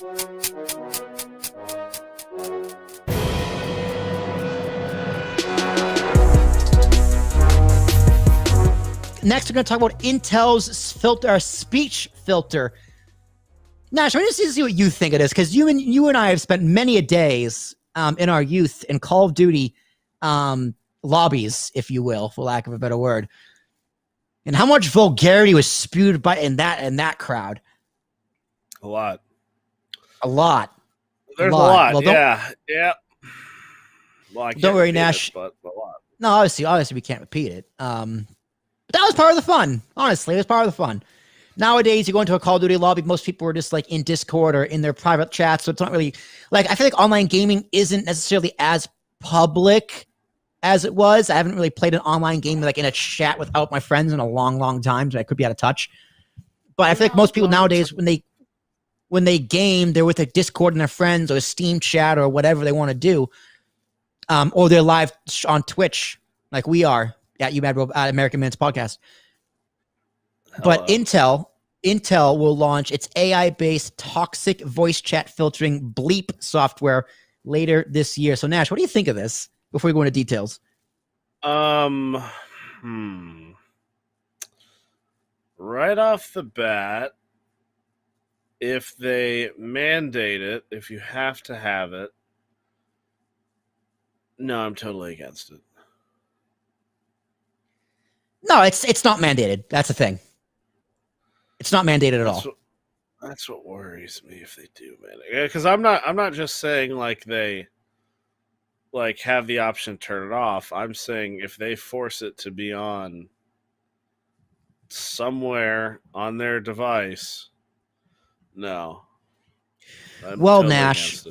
Next, we're going to talk about Intel's speech filter. Nash, I want to see what you think of this, because you and I have spent many a days in our youth in Call of Duty lobbies, if you will, for lack of a better word, and how much vulgarity was spewed in that crowd. A lot. There's a lot. Well, yeah. Well, I can't don't worry, Nash. But a lot. No, obviously we can't repeat it. But that was part of the fun. Honestly, it was part of the fun. Nowadays, you go into a Call of Duty lobby, most people are just like in Discord or in their private chat, so it's not really like, I feel like online gaming isn't necessarily as public as it was. I haven't really played an online game like in a chat without my friends in a long time, so I could be out of touch. But I feel like most people nowadays, when they game, they're with a Discord and their friends or a Steam chat or whatever they want to do, or they're live on Twitch like we are at American Man's Podcast. But Intel will launch its AI-based toxic voice chat filtering BLEEP software later this year. So Nash, what do you think of this before we go into details? Right off the bat, if they mandate it, if you have to have it, no, I'm totally against it. No, it's not mandated. That's the thing. It's not mandated at all. That's what worries me if they do mandate. Yeah, because I'm not just saying like they like have the option to turn it off. I'm saying if they force it to be on somewhere on their device, no. Well, totally Nash,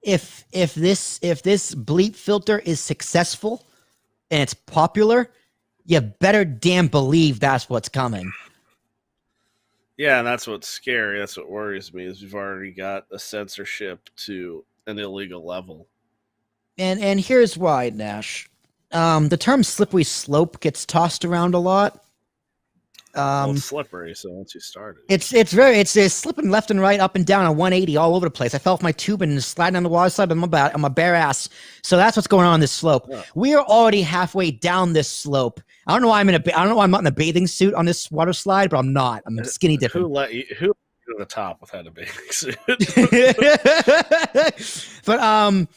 if this BLEEP filter is successful and it's popular, you better damn believe that's what's coming. Yeah, and that's what's scary. That's what worries me, is we've already got a censorship to an illegal level. And here's why, Nash. The term slippery slope gets tossed around a lot. Well, it's slippery, so once you start it. It's slipping left and right, up and down on 180 all over the place. I fell off my tube and sliding on the water slide on my bare ass. So that's what's going on this slope. Yeah. We are already halfway down this slope. I don't know why I'm not in a bathing suit on this water slide, but I'm not. I'm skinny dipping. Who let you to the top without a bathing suit? But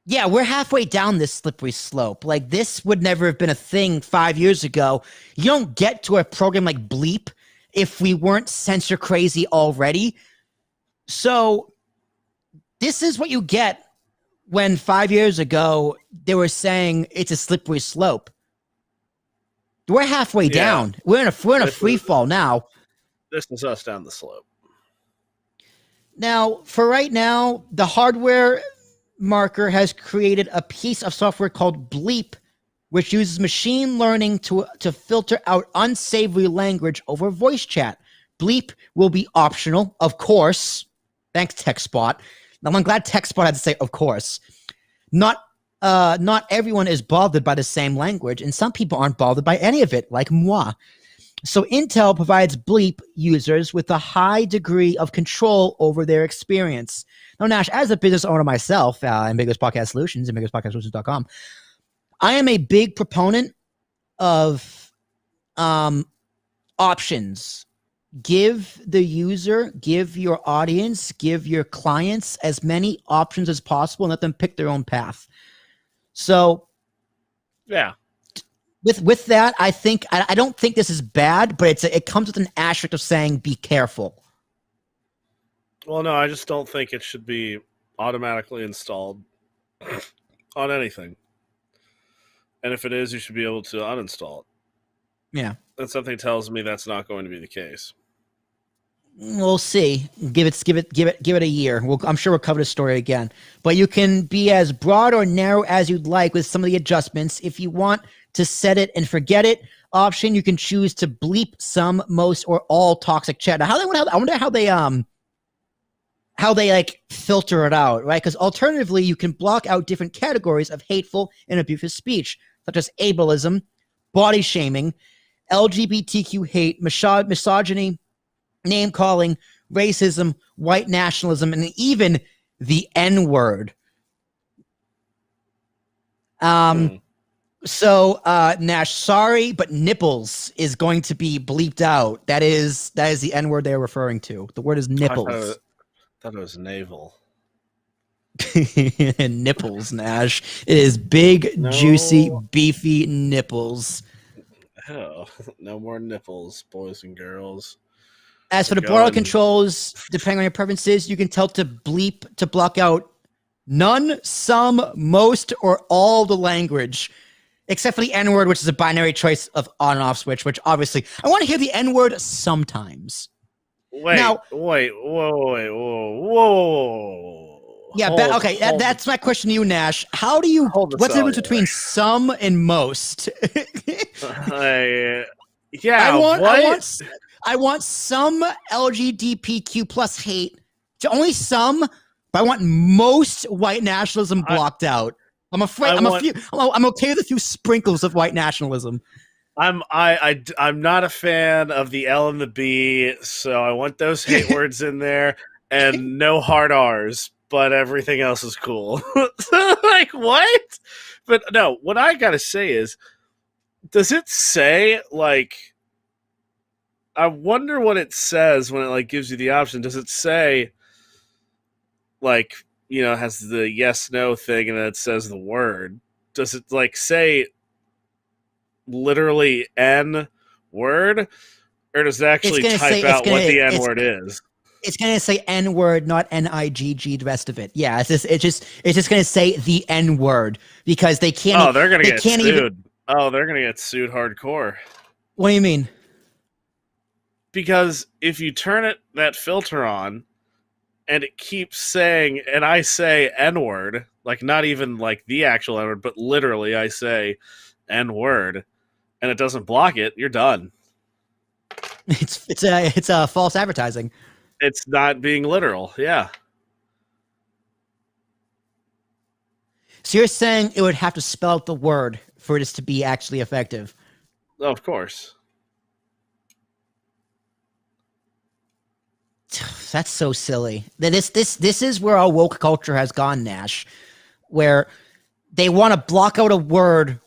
yeah, we're halfway down this slippery slope. Like, this would never have been a thing 5 years ago. You don't get to a program like BLEEP if we weren't censor crazy already. So this is what you get when 5 years ago they were saying it's a slippery slope. We're halfway down. We're in a free fall now. This is us down the slope. Now, for right now, the hardware marker has created a piece of software called BLEEP, which uses machine learning to filter out unsavory language over voice chat. BLEEP will be optional, of course. Thanks, TechSpot. Now, I'm glad TechSpot had to say, of course. Not everyone is bothered by the same language, and some people aren't bothered by any of it, like moi. So Intel provides BLEEP users with a high degree of control over their experience. Now, Nash, as a business owner myself, Ambiguous Podcast Solutions, ambiguouspodcastsolutions.com, I am a big proponent of options. Give the user, give your audience, give your clients as many options as possible and let them pick their own path. So, yeah. With that, I don't think this is bad, but it comes with an asterisk of saying be careful. Well, no, I just don't think it should be automatically installed on anything. And if it is, you should be able to uninstall it. Yeah. And something tells me that's not going to be the case. We'll see. Give it a year. I'm sure we'll cover the story again. But you can be as broad or narrow as you'd like with some of the adjustments. If you want to set it and forget it option, you can choose to bleep some, most, or all toxic chat. Now, I wonder how they like filter it out, right? Because alternatively, you can block out different categories of hateful and abusive speech, such as ableism, body shaming, LGBTQ hate, misogyny, name calling, racism, white nationalism, and even the N-word. So, Nash, sorry, but nipples is going to be bleeped out. That is the N-word they're referring to. The word is nipples. I thought it was navel. Nipples, Nash. It is big, juicy, beefy nipples. Oh, no more nipples, boys and girls. As for the border controls, depending on your preferences, you can tell to bleep to block out none, some, most, or all the language, except for the N-word, which is a binary choice of on and off switch, which obviously I want to hear the N-word sometimes. Wait. Yeah, okay, that's my question to you, Nash. How do you, what's the difference between some and most? Yeah, I want some LGBTQ plus hate, to only some, but I want most white nationalism blocked out. I'm afraid. I'm okay with a few sprinkles of white nationalism. I'm not a fan of the L and the B, so I want those hate words in there and no hard R's, but everything else is cool. Like, what? But no, what I gotta say is, does it say, like, I wonder what it says when it, like, gives you the option. Does it say, like, you know, it has the yes, no thing, and then it says the word? Does it, like, say literally N word, or does it actually type out what the N word is? It's gonna say N word, not NIGG. The rest of it, yeah. It's just gonna say the N word because they can't. Oh, they're gonna get sued. They're gonna get sued hardcore. What do you mean? Because if you turn that filter on, and it keeps saying, and I say N word, like not even like the actual N word, but literally I say N word, and it doesn't block it, you're done. It's a false advertising. It's not being literal, yeah. So you're saying it would have to spell out the word for this to be actually effective? Oh, of course. That's so silly. This is where our woke culture has gone, Nash, where they want to block out a word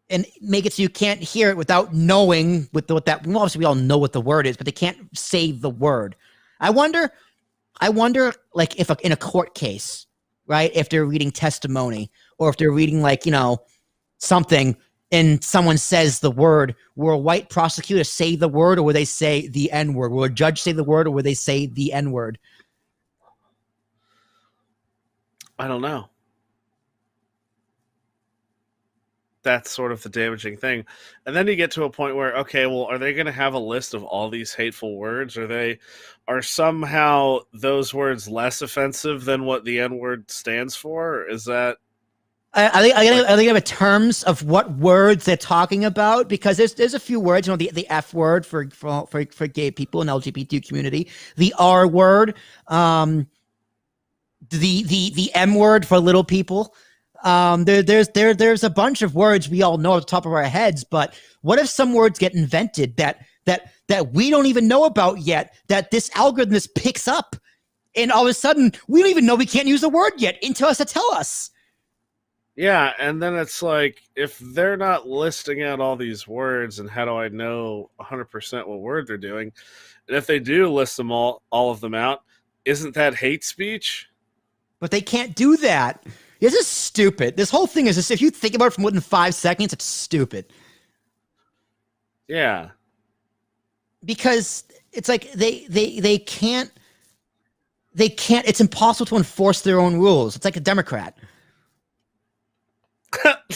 and make it so you can't hear it without knowing what that. Well, obviously, we all know what the word is, but they can't say the word. I wonder, like, if in a court case, right? If they're reading testimony, or if they're reading, like, you know, something, and someone says the word, will a white prosecutor say the word, or will they say the N word? Will a judge say the word, or will they say the N word? I don't know. That's sort of the damaging thing. And then you get to a point where, okay, well, are they going to have a list of all these hateful words? Are somehow those words less offensive than what the N word stands for? Is that? I think of terms of what words they're talking about, because there's a few words, you know, the F word for gay people in LGBT community, the R word, the M word for little people. There's a bunch of words we all know at the top of our heads, but what if some words get invented that we don't even know about yet, that this algorithm just picks up, and all of a sudden we don't even know we can't use the word yet until us to tell us. Yeah, and then it's like, if they're not listing out all these words, and how do I know 100% what word they're doing? And if they do list them all of them out, isn't that hate speech? But they can't do that. This is stupid. This whole thing is just, if you think about it for more than 5 seconds, it's stupid. Yeah. Because it's like they can't, it's impossible to enforce their own rules. It's like a Democrat.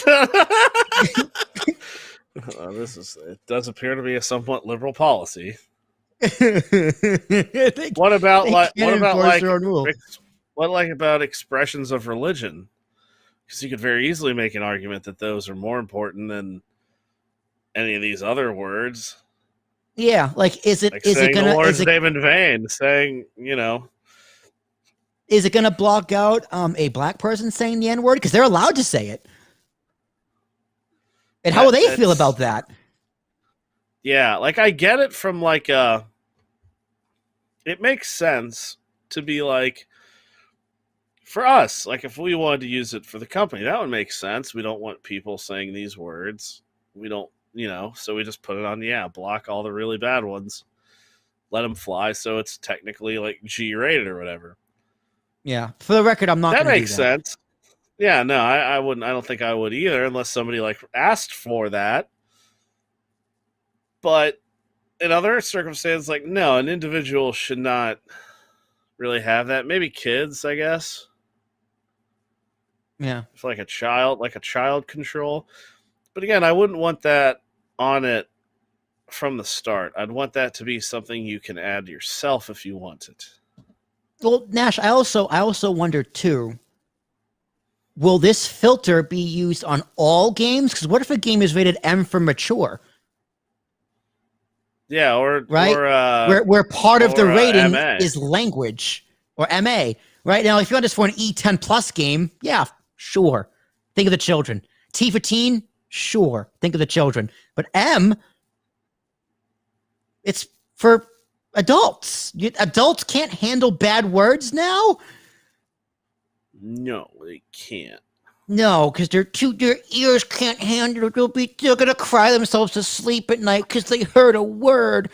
It does appear to be a somewhat liberal policy. What about expressions of religion? Because you could very easily make an argument that those are more important than any of these other words. Yeah, like is it saying gonna, the Lord's name in vain? Saying, you know, is it gonna block out a black person saying the N word, because they're allowed to say it? And how will they feel about that? Yeah, like, I get it from like a it makes sense to be like, for us, like if we wanted to use it for the company, that would make sense. We don't want people saying these words. We don't, so we just put it on, block all the really bad ones, let them fly. So it's technically like G rated or whatever. Yeah. For the record, I'm not That going to do makes that. sense. Yeah, no, I wouldn't. I don't think I would either unless somebody like asked for that. But in other circumstances, like, no, an individual should not really have that. Maybe kids, I guess. Yeah. If like a child control. But again, I wouldn't want that on it from the start. I'd want that to be something you can add yourself if you want it. Well, Nash, I also wonder too, will this filter be used on all games? Because what if a game is rated M for mature? Yeah, or right, or, where part of the rating MA. is language, or MA. Right now, if you want this for an E10 plus game, yeah, sure. Think of the children. T for teen, sure. Think of the children. But M, it's for adults. Adults can't handle bad words now. No, they can't. No, because their ears can't handle it. They're gonna cry themselves to sleep at night because they heard a word.